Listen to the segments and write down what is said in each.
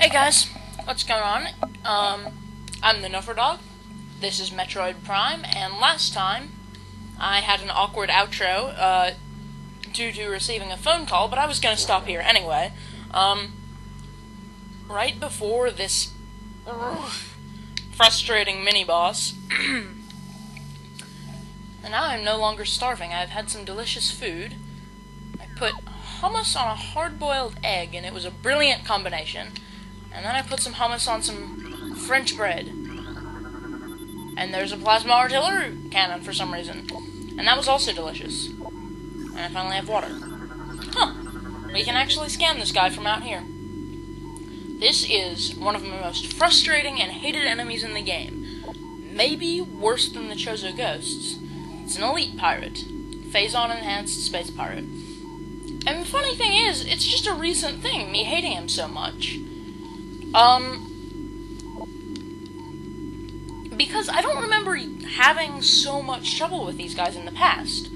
Hey guys, what's going on? I'm the Nuffer Dog. This is Metroid Prime, and last time I had an awkward outro due to receiving a phone call, but I was gonna stop here anyway. Right before this frustrating mini-boss, and now I'm no longer starving. I've had some delicious food. I put hummus on a hard-boiled egg, and it was a brilliant combination. And then I put some hummus on some French bread. And there's a plasma artillery cannon for some reason. And that was also delicious. And I finally have water. Huh. We can actually scan this guy from out here. This is one of the most frustrating and hated enemies in the game. Maybe worse than the Chozo Ghosts. It's an elite pirate. Phazon enhanced space pirate. And the funny thing is, it's just a recent thing, me hating him so much. Because I don't remember having so much trouble with these guys in the past.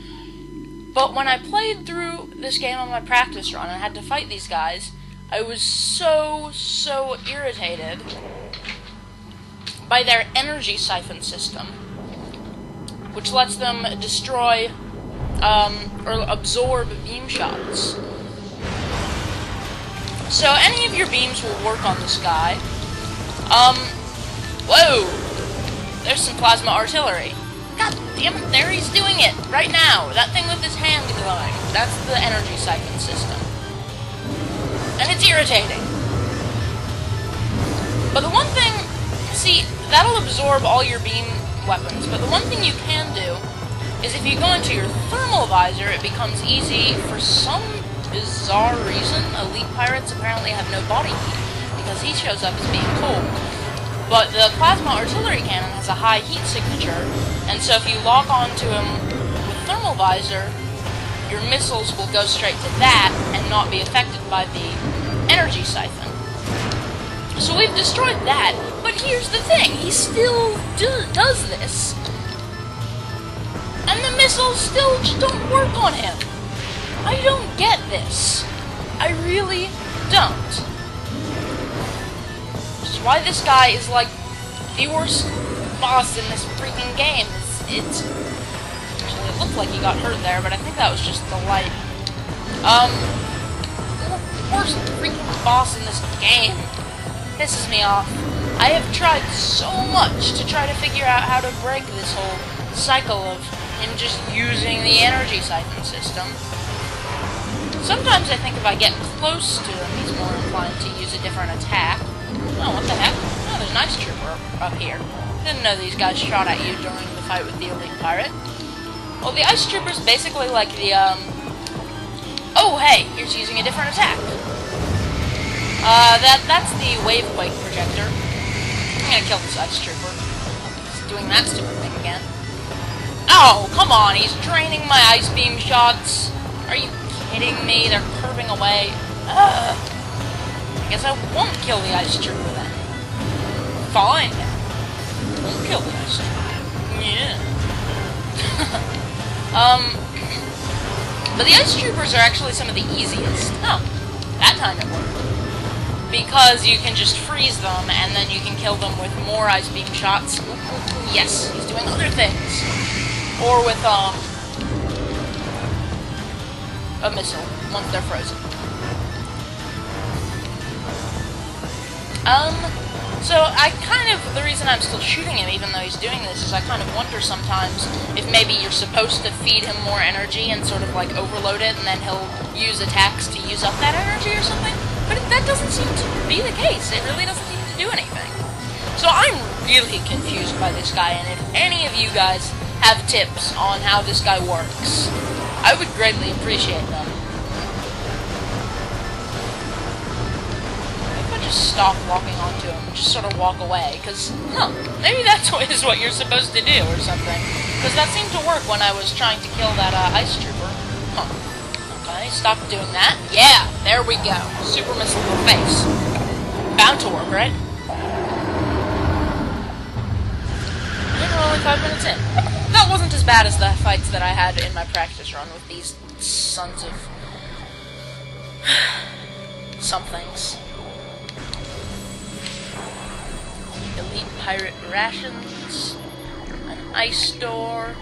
But when I played through this game on my practice run and I had to fight these guys, I was so irritated by their energy siphon system, which lets them destroy, or absorb beam shots. So any of your beams will work on this guy. Whoa! There's some plasma artillery. God damn it, there he's doing it! Right now! That thing with his hand glowing. That's the energy siphon system. And it's irritating. But the one thing... See, that'll absorb all your beam weapons, but the one thing you can do is if you go into your thermal visor, it becomes easy for some bizarre reason. Elite pirates apparently have no body heat, because he shows up as being cold. But the plasma artillery cannon has a high heat signature, and so if you lock onto him with thermal visor, your missiles will go straight to that and not be affected by the energy siphon. So we've destroyed that, but here's the thing, he still does this, and the missiles still just don't work on him. I don't get this. I really don't. Which is why this guy is like the worst boss in this freaking game. It's actually, it looked like he got hurt there, but I think that was just the light. The worst freaking boss in this game. Pisses me off. I have tried so much to try to figure out how to break this whole cycle of him just using the energy siphon system. Sometimes I think if I get close to him, he's more inclined to use a different attack. Oh, what the heck? Oh, there's an ice trooper up here. Didn't know these guys shot at you during the fight with the elite pirate. Well, the ice trooper's basically like the, Oh, hey, here's using a different attack. That's the wavequake projector. I'm gonna kill this ice trooper. He's doing that stupid thing again. Oh, come on, he's draining my ice beam shots. Are you kidding me? They're curving away. Ugh. I guess I won't kill the ice trooper then. Fine. Won't kill the ice trooper. Yeah. But the ice troopers are actually some of the easiest. Oh, that time it worked. Because you can just freeze them, and then you can kill them with more ice beam shots. Yes, he's doing other things. Or with, a missile, once they're frozen. So the reason I'm still shooting him, even though he's doing this, is I kind of wonder sometimes if maybe you're supposed to feed him more energy and sort of like overload it, and then he'll use attacks to use up that energy or something. But that doesn't seem to be the case. It really doesn't seem to do anything. So I'm really confused by this guy, and if any of you guys have tips on how this guy works, I would greatly appreciate them. If I just stop walking onto him and just sort of walk away, because, maybe that's what you're supposed to do or something. Because that seemed to work when I was trying to kill that ice trooper. Okay, stop doing that. Yeah, there we go. Super missile to the face. Bound to work, right? I think we're only 5 minutes in. That wasn't as bad as the fights that I had in my practice run with these sons of somethings. pirate rations, an ice door,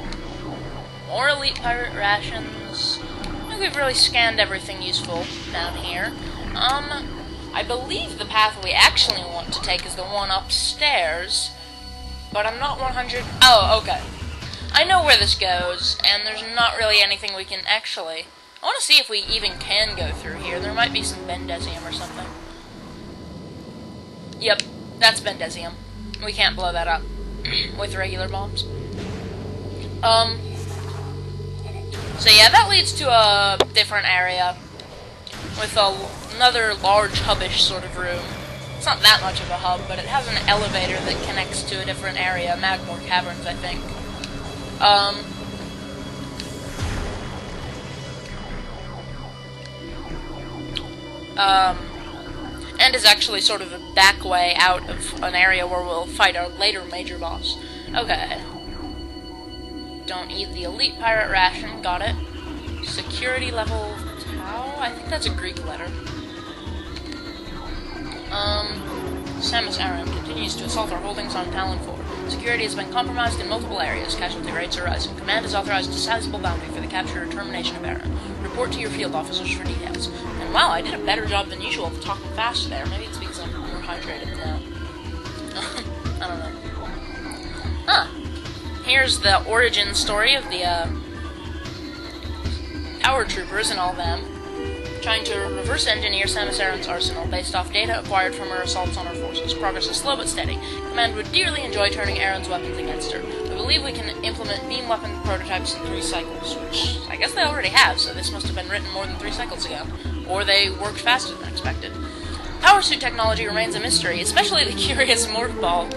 more elite pirate rations. I think we've really scanned everything useful down here. I believe the path we actually want to take is the one upstairs, but I'm not 100... Oh, okay. I know where this goes, and there's not really anything we can actually... I want to see if we even can go through here. There might be some Bendesium or something. Yep, that's Bendesium. We can't blow that up with regular bombs. So yeah, that leads to a different area with another large hubbish sort of room. It's not that much of a hub, but it has an elevator that connects to a different area, Magmore Caverns, I think. And is actually sort of a back way out of an area where we'll fight our later major boss. Okay. Don't eat the elite pirate ration, got it. Security level Tau? I think that's a Greek letter. Samus Aran continues to assault our holdings on Talon 4. Security has been compromised in multiple areas. Casualty rates are rising. Command has authorized a sizable bounty for the capture or termination of Aran. Report to your field officers for details. And wow, I did a better job than usual of talking fast there. Maybe it's because I'm more hydrated now. I don't know. Huh. Here's the origin story of the Power Troopers and all them, trying to reverse engineer Samus Aran's arsenal based off data acquired from her assaults on our forces. Progress is slow but steady. Command would dearly enjoy turning Aran's weapons against her. We believe we can implement beam weapon prototypes in 3 cycles, which I guess they already have, so this must have been written more than 3 cycles ago. Or they worked faster than expected. Power suit technology remains a mystery, especially the curious morph ball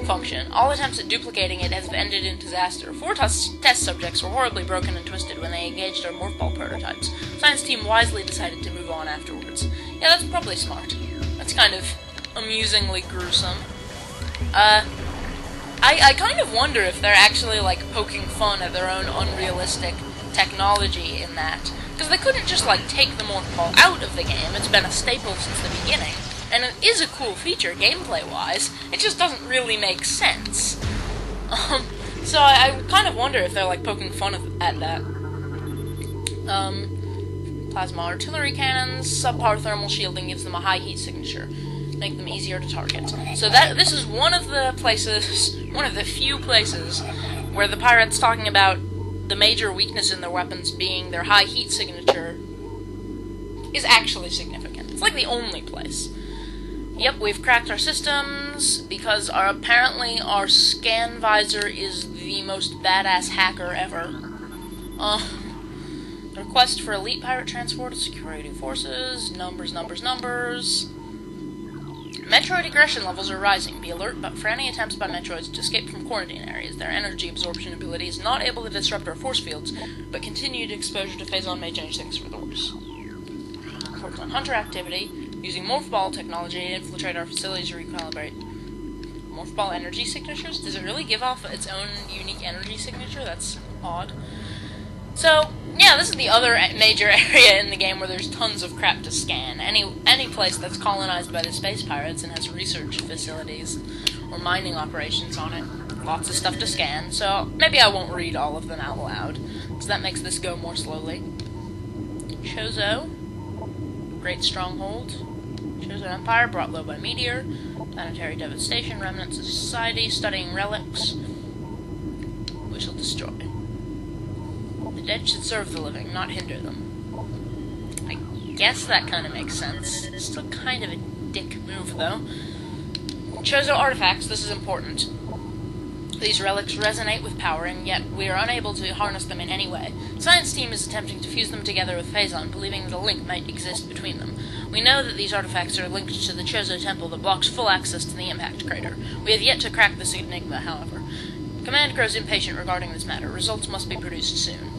function. All attempts at duplicating it have ended in disaster. 4 test subjects were horribly broken and twisted when they engaged our morph ball prototypes. Science team wisely decided to move on afterwards. Yeah, that's probably smart. That's kind of amusingly gruesome. I kind of wonder if they're actually, like, poking fun at their own unrealistic technology in that. Because they couldn't just, like, take the morph ball out of the game. It's been a staple since the beginning. And it is a cool feature, gameplay-wise. It just doesn't really make sense. So I kind of wonder if they're, like, poking fun at that. Plasma artillery cannons, subpar thermal shielding gives them a high heat signature. Make them easier to target. So this is one of the places, one of the few places, where the pirate's talking about the major weakness in their weapons being their high heat signature is actually significant. It's like the only place. Yep, we've cracked our systems, because apparently our scan visor is the most badass hacker ever. Request for elite pirate transport, security forces, numbers. Metroid aggression levels are rising. Be alert but for any attempts by Metroids to escape from quarantine areas. Their energy absorption ability is not able to disrupt our force fields, but continued exposure to phazon may change things for the worse. Reports on hunter activity. Using morph ball technology to infiltrate our facilities to recalibrate. Morph ball energy signatures? Does it really give off its own unique energy signature? That's odd. So, yeah, this is the other major area in the game where there's tons of crap to scan. Any place that's colonized by the space pirates and has research facilities or mining operations on it. Lots of stuff to scan, so maybe I won't read all of them out loud, because that makes this go more slowly. Chozo. Great stronghold. Chozo Empire, brought low by meteor. Planetary devastation, remnants of society, studying relics. We shall destroy. The dead should serve the living, not hinder them. I guess that kind of makes sense. It's still kind of a dick move, though. Chozo artifacts, this is important. These relics resonate with power, and yet we are unable to harness them in any way. Science team is attempting to fuse them together with Phazon, believing that a link might exist between them. We know that these artifacts are linked to the Chozo Temple that blocks full access to the impact crater. We have yet to crack this enigma, however. Command grows impatient regarding this matter. Results must be produced soon.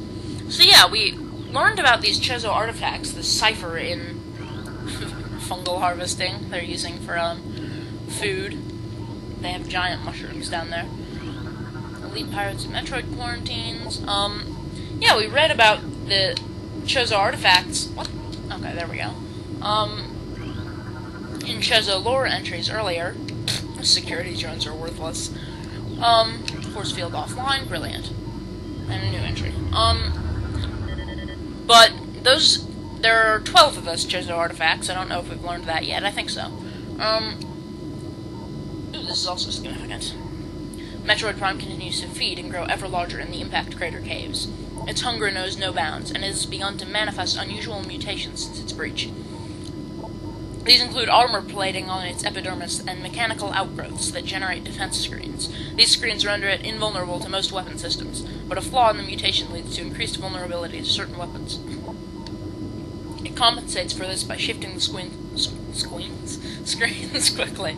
So yeah, we learned about these Chozo artifacts, the cipher in fungal harvesting they're using for food. They have giant mushrooms down there. Elite pirates and Metroid quarantines. Yeah, we read about the Chozo artifacts. What? Okay, there we go. In Chozo lore entries earlier. security drones are worthless. Force field offline, brilliant. And a new entry. But there are 12 of those Chozo artifacts. I don't know if we've learned that yet. I think so. Ooh, this is also significant. Metroid Prime continues to feed and grow ever larger in the impact crater caves. Its hunger knows no bounds, and it has begun to manifest unusual mutations since its breach. These include armor plating on its epidermis and mechanical outgrowths that generate defense screens. These screens render it invulnerable to most weapon systems, but a flaw in the mutation leads to increased vulnerability to certain weapons. It compensates for this by shifting the screens quickly.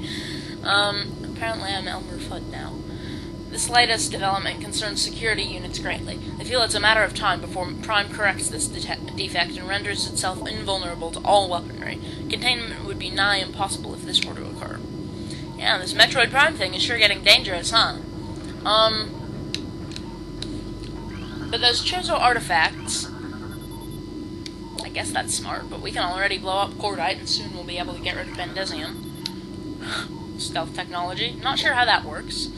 Apparently I'm Elmer Fudd now. This latest development concerns security units greatly. They feel it's a matter of time before Prime corrects this defect and renders itself invulnerable to all weaponry. Containment would be nigh impossible if this were to occur. Yeah, this Metroid Prime thing is sure getting dangerous, huh? But those Chozo artifacts, I guess that's smart, but we can already blow up Cordite and soon we'll be able to get rid of Bendesium. Stealth technology. Not sure how that works.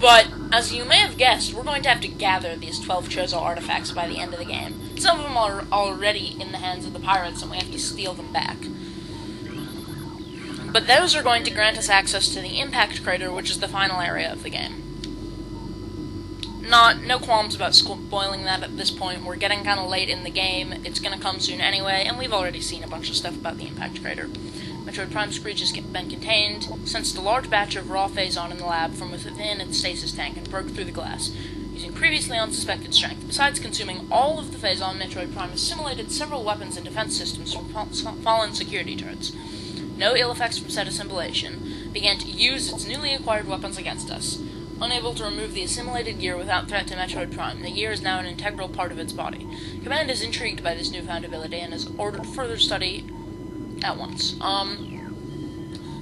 But, as you may have guessed, we're going to have to gather these 12 Chozo artifacts by the end of the game. Some of them are already in the hands of the pirates, and we have to steal them back. But those are going to grant us access to the impact crater, which is the final area of the game. No qualms about spoiling that at this point. We're getting kind of late in the game. It's going to come soon anyway, and we've already seen a bunch of stuff about the impact crater. Metroid Prime's breach has been contained, sensed a large batch of raw phazon in the lab from within its stasis tank and broke through the glass, using previously unsuspected strength. Besides consuming all of the phazon, Metroid Prime assimilated several weapons and defense systems from fallen security turrets. No ill effects from set assimilation, began to use its newly acquired weapons against us. Unable to remove the assimilated gear without threat to Metroid Prime, the gear is now an integral part of its body. Command is intrigued by this newfound ability and has ordered further study at once.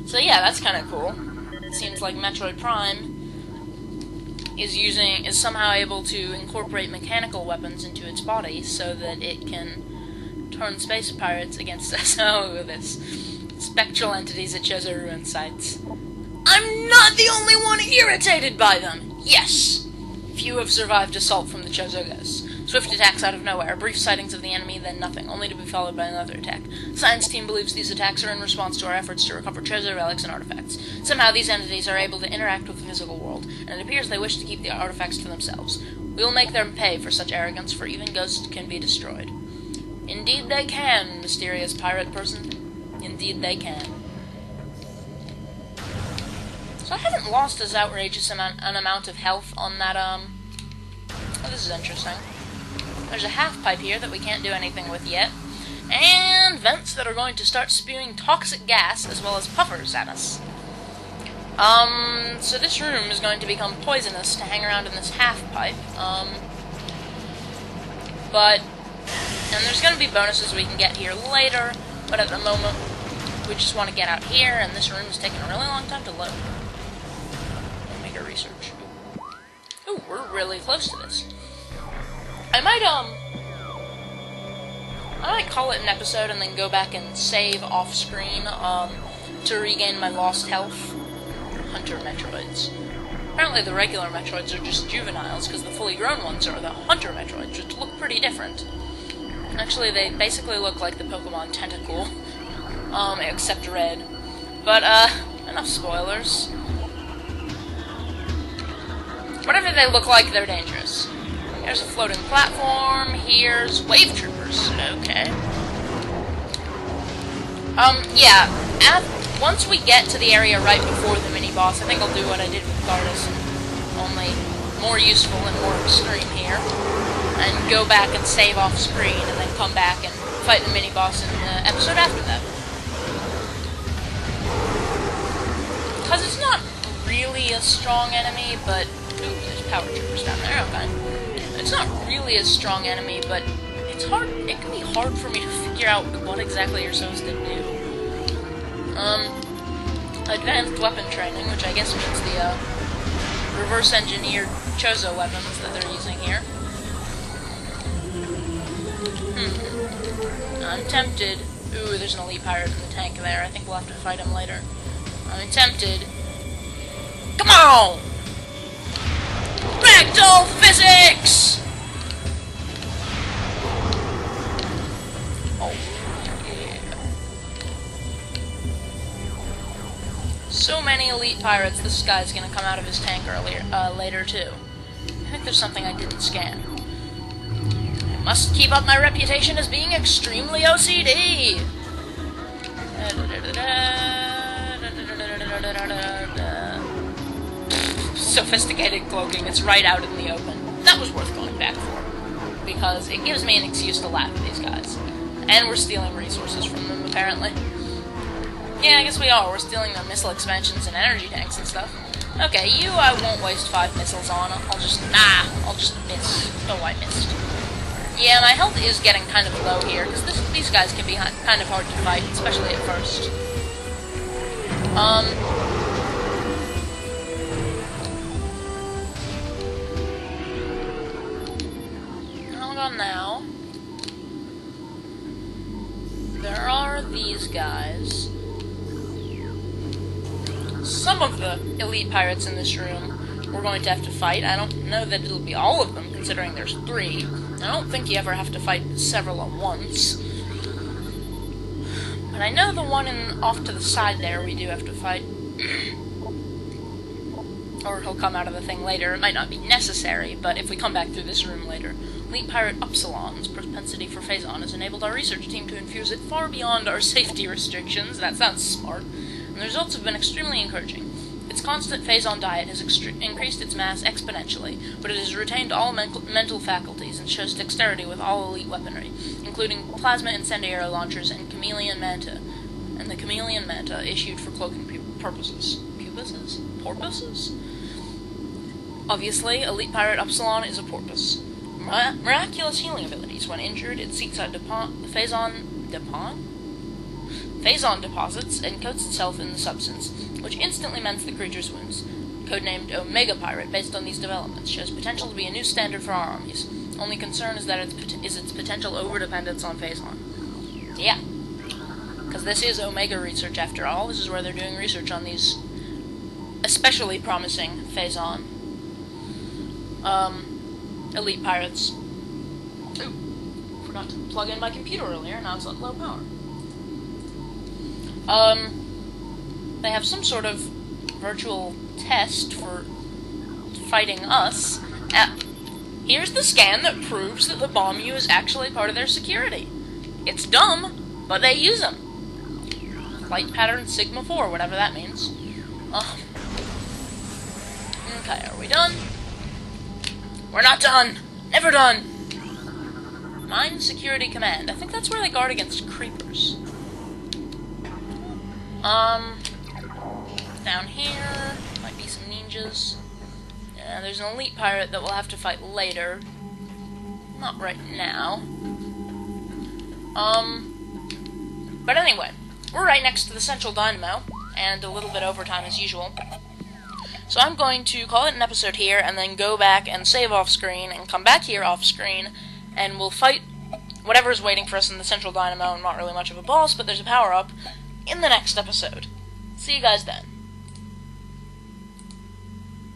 So yeah, that's kind of cool. It seems like Metroid Prime is somehow able to incorporate mechanical weapons into its body so that it can turn space pirates against us. Oh, this spectral entities at Chozo Ruin sites. I'm not the only one irritated by them! Yes! Few have survived assault from the Chozo ghosts. Swift attacks out of nowhere, brief sightings of the enemy, then nothing, only to be followed by another attack. The science team believes these attacks are in response to our efforts to recover Chozo relics and artifacts. Somehow these entities are able to interact with the physical world, and it appears they wish to keep the artifacts to themselves. We will make them pay for such arrogance, for even ghosts can be destroyed. Indeed they can, mysterious pirate person. Indeed they can. So I haven't lost as outrageous an amount of health on that, Oh, this is interesting. There's a half pipe here that we can't do anything with yet. And vents that are going to start spewing toxic gas as well as puffers at us. So this room is going to become poisonous to hang around in this half pipe. And there's going to be bonuses we can get here later, but at the moment we just want to get out here, and this room is taking a really long time to load. Make a research. Ooh, we're really close to this. I might call it an episode and then go back and save off-screen, to regain my lost health. Hunter Metroids. Apparently the regular Metroids are just juveniles, because the fully grown ones are the Hunter Metroids, which look pretty different. Actually, they basically look like the Pokemon Tentacool, except red. But, enough spoilers. Whatever they look like, they're dangerous. There's a floating platform, here's wave troopers. Okay. Yeah, once we get to the area right before the mini-boss, I think I'll do what I did with Gardas, only more useful and more extreme here, and go back and save off-screen, and then come back and fight the mini-boss in the episode after that. Because it's not really a strong enemy, but... Ooh, there's power troopers down there, okay. It's not really a strong enemy, but it's hard. It can be hard for me to figure out what exactly you're supposed to do. Advanced weapon training, which I guess means the reverse-engineered Chozo weapons that they're using here. I'm tempted Ooh, there's an elite pirate in the tank there. I think we'll have to fight him later. I'm tempted. Come on! Ragdoll physics! Oh, yeah. So many elite pirates, this guy's gonna come out of his tank later too. I think there's something I didn't scan. I must keep up my reputation as being extremely OCD! Sophisticated cloaking, it's right out in the open. That was worth going back for, because it gives me an excuse to laugh at these guys. And we're stealing resources from them, apparently. Yeah, I guess we are. We're stealing their missile expansions and energy tanks and stuff. Okay, you I won't waste 5 missiles on. I'll just miss. Oh, I missed. Yeah, my health is getting kind of low here, because these guys can be kind of hard to fight, especially at first. Hold on now. There are these guys. Some of the elite pirates in this room we're going to have to fight. I don't know that it'll be all of them, considering there's 3. I don't think you ever have to fight several at once. But I know the one off to the side there we do have to fight. Or he'll come out of the thing later. It might not be necessary, but if we come back through this room later. Elite Pirate Upsilon's propensity for Phazon has enabled our research team to infuse it far beyond our safety restrictions. That sounds smart. And the results have been extremely encouraging. Its constant Phazon diet has increased its mass exponentially, but it has retained all mental faculties and shows dexterity with all elite weaponry, including plasma incendiary launchers and chameleon manta, and the chameleon manta issued for cloaking purposes. Porpoises? Obviously, Elite Pirate Upsilon is a porpoise. Miraculous healing abilities. When injured, it seeks out Phazon deposits and coats itself in the substance, which instantly mends the creature's wounds. Codenamed Omega Pirate, based on these developments, shows potential to be a new standard for our armies. Only concern is that its potential overdependence on Phazon. Yeah. Because this is Omega research after all. This is where they're doing research on these especially promising Phazon elite pirates. Ooh, forgot to plug in my computer earlier, now it's at low power. They have some sort of virtual test for fighting us. Here's the scan that proves that the bomb U is actually part of their security. It's dumb, but they use them. Flight pattern Sigma 4, whatever that means. Okay, are we done? We're not done! Never done! Mine Security Command. I think that's where they guard against creepers. Down here might be some ninjas. Yeah, there's an elite pirate that we'll have to fight later. Not right now. But anyway, we're right next to the central dynamo, and a little bit overtime as usual. So I'm going to call it an episode here, and then go back and save off-screen, and come back here off-screen, and we'll fight whatever's waiting for us in the central dynamo. Not really much of a boss, but there's a power-up in the next episode. See you guys then.